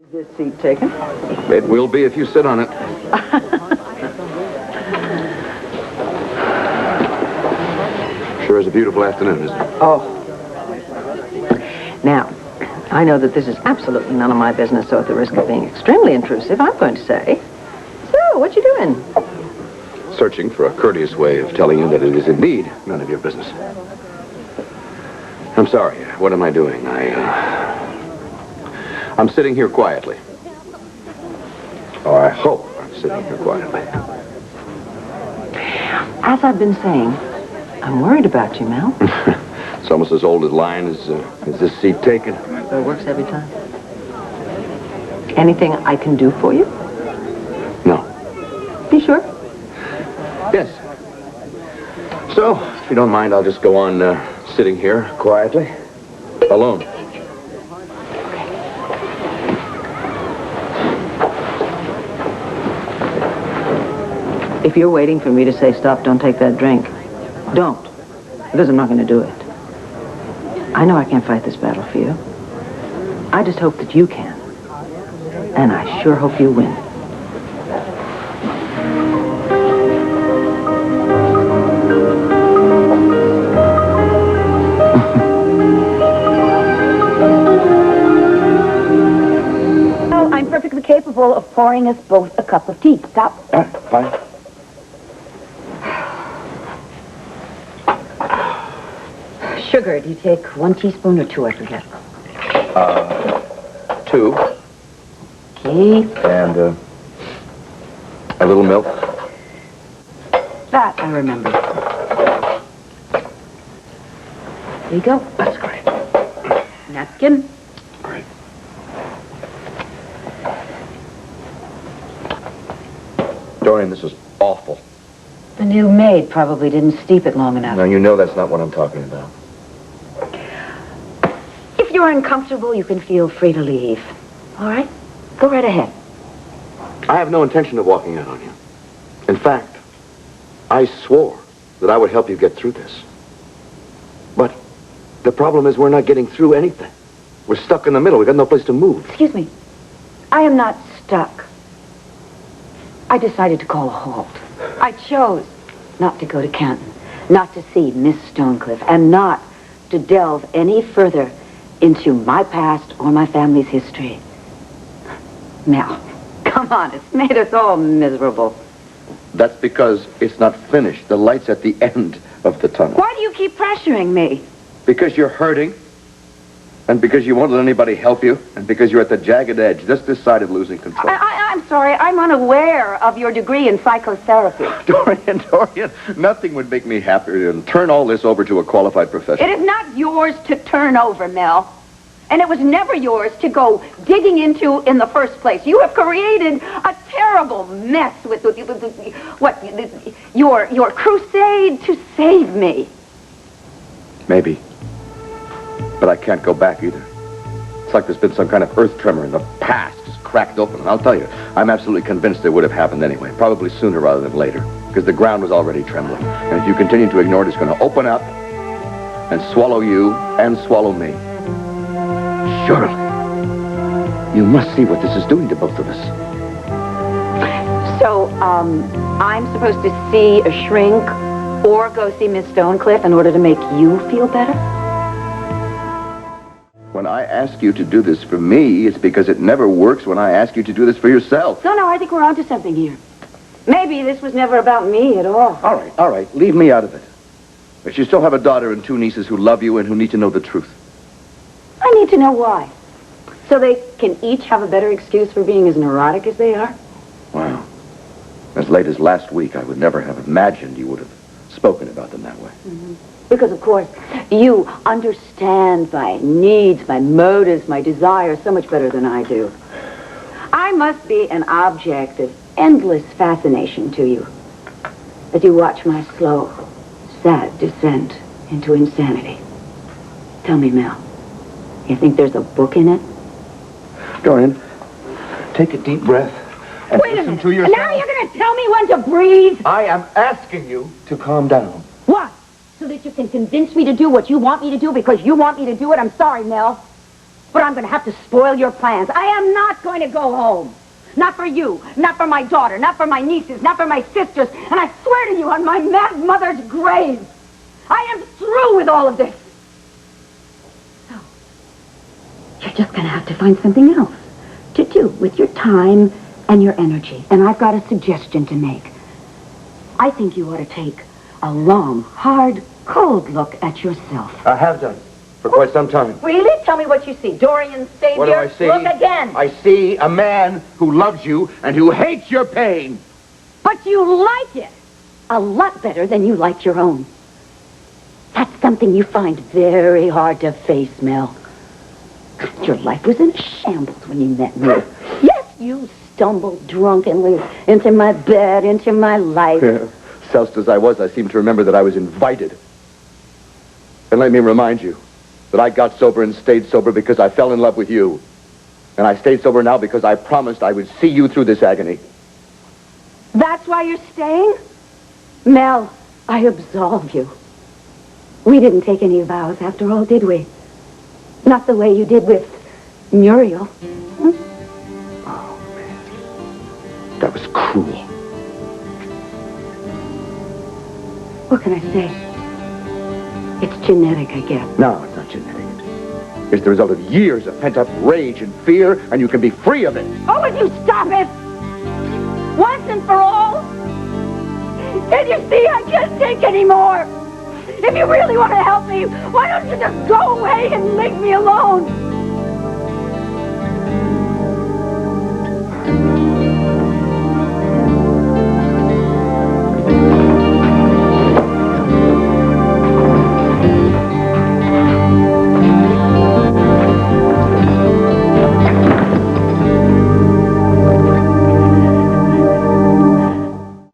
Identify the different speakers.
Speaker 1: Is this seat taken?
Speaker 2: It will be if you sit on it. Sure is a beautiful afternoon, isn't it?
Speaker 1: Oh. Now, I know that this is absolutely none of my business, so at the risk of being extremely intrusive, I'm going to say, so, what you doing?
Speaker 2: Searching for a courteous way of telling you that it is indeed none of your business. I'm sorry. What am I doing? I'm sitting here quietly. Or I hope I'm sitting here quietly.
Speaker 1: As I've been saying, I'm worried about you, Mel.
Speaker 2: It's almost as old a line as this seat taken.
Speaker 1: So it works every time. Anything I can do for you?
Speaker 2: No.
Speaker 1: Be sure?
Speaker 2: Yes. So, if you don't mind, I'll just go on sitting here quietly, alone.
Speaker 1: If you're waiting for me to say stop, don't take that drink, don't. Because I'm not going to do it. I know I can't fight this battle for you. I just hope that you can. And I sure hope you win.
Speaker 3: Oh, I'm perfectly capable of pouring us both a cup of tea. Stop.
Speaker 2: Fine.
Speaker 3: Sugar, do you take 1 teaspoon or 2? I forget.
Speaker 2: 2.
Speaker 3: Okay.
Speaker 2: And a little milk.
Speaker 3: That I remember. There you go.
Speaker 2: That's great.
Speaker 3: Napkin.
Speaker 2: Great. Dorian, this is awful.
Speaker 3: The new maid probably didn't steep it long enough.
Speaker 2: Now, you know that's not what I'm talking about.
Speaker 3: If you're uncomfortable, you can feel free to leave. All right? Go right ahead.
Speaker 2: I have no intention of walking out on you. In fact, I swore that I would help you get through this. But the problem is we're not getting through anything. We're stuck in the middle. We've got no place to move.
Speaker 3: Excuse me. I am not stuck. I decided to call a halt. I chose not to go to Canton, not to see Miss Stonecliffe, and not to delve any further into my past or my family's history. Mel, come on, it's made us all miserable.
Speaker 2: That's because it's not finished. The light's at the end of the tunnel.
Speaker 3: Why do you keep pressuring me?
Speaker 2: Because you're hurting, and because you won't let anybody help you, and because you're at the jagged edge, just this side of losing control.
Speaker 3: I'm sorry, I'm unaware of your degree in psychotherapy.
Speaker 2: Dorian, nothing would make me happier than turn all this over to a qualified professional.
Speaker 3: It is not yours to turn over, Mel. And it was never yours to go digging into in the first place. You have created a terrible mess with your crusade to save me.
Speaker 2: Maybe. But I can't go back either. It's like there's been some kind of earth tremor in the past. Just cracked open. And I'll tell you, I'm absolutely convinced it would have happened anyway. Probably sooner rather than later. Because the ground was already trembling. And if you continue to ignore it, it's going to open up and swallow you and swallow me. Surely. You must see what this is doing to both of us.
Speaker 3: So, I'm supposed to see a shrink or go see Miss Stonecliffe in order to make you feel better?
Speaker 2: When I ask you to do this for me, it's because it never works when I ask you to do this for yourself.
Speaker 3: No, I think we're onto something here. Maybe this was never about me at all.
Speaker 2: All right. Leave me out of it. But you still have a daughter and 2 nieces who love you and who need to know the truth.
Speaker 3: I need to know why. So they can each have a better excuse for being as neurotic as they are?
Speaker 2: Wow. As late as last week, I would never have imagined you would have spoken about them that way.
Speaker 3: Mm-hmm. Because, of course, you understand my needs, my motives, my desires so much better than I do. I must be an object of endless fascination to you as you watch my slow, sad descent into insanity. Tell me, Mel, you think there's a book in it?
Speaker 2: Dorian, take a deep breath and
Speaker 3: Wait a
Speaker 2: listen
Speaker 3: minute.
Speaker 2: to yourself.
Speaker 3: Now you're going to tell me when to breathe?
Speaker 2: I am asking you to calm down.
Speaker 3: What? So that you can convince me to do what you want me to do because you want me to do it? I'm sorry, Mel. But I'm going to have to spoil your plans. I am not going to go home. Not for you, not for my daughter, not for my nieces, not for my sisters, and I swear to you on my mad mother's grave, I am through with all of this. So, you're just going to have to find something else to do with your time and your energy. And I've got a suggestion to make. I think you ought to take a long, hard, cold look at yourself.
Speaker 2: I have done. For quite some time.
Speaker 3: Really? Tell me what you see. Dorian's savior?
Speaker 2: What do I see?
Speaker 3: Look again.
Speaker 2: I see a man who loves you and who hates your pain.
Speaker 3: But you like it. A lot better than you like your own. That's something you find very hard to face, Mel. Your life was in shambles when you met me. Yes, you stumbled drunkenly into my bed, into my life.
Speaker 2: Yeah. Soused as I was, I seem to remember that I was invited. And let me remind you that I got sober and stayed sober because I fell in love with you. And I stayed sober now because I promised I would see you through this agony.
Speaker 3: That's why you're staying? Mel, I absolve you. We didn't take any vows after all, did we? Not the way you did with Muriel. Hmm?
Speaker 2: Oh, man. That was cruel.
Speaker 3: What can I say? It's genetic, I guess.
Speaker 2: No, it's not genetic. It's the result of years of pent-up rage and fear, and you can be free of it.
Speaker 3: Oh, would you stop it? Once and for all? Can't you see I can't take any more? If you really want to help me, why don't you just go away and leave me alone?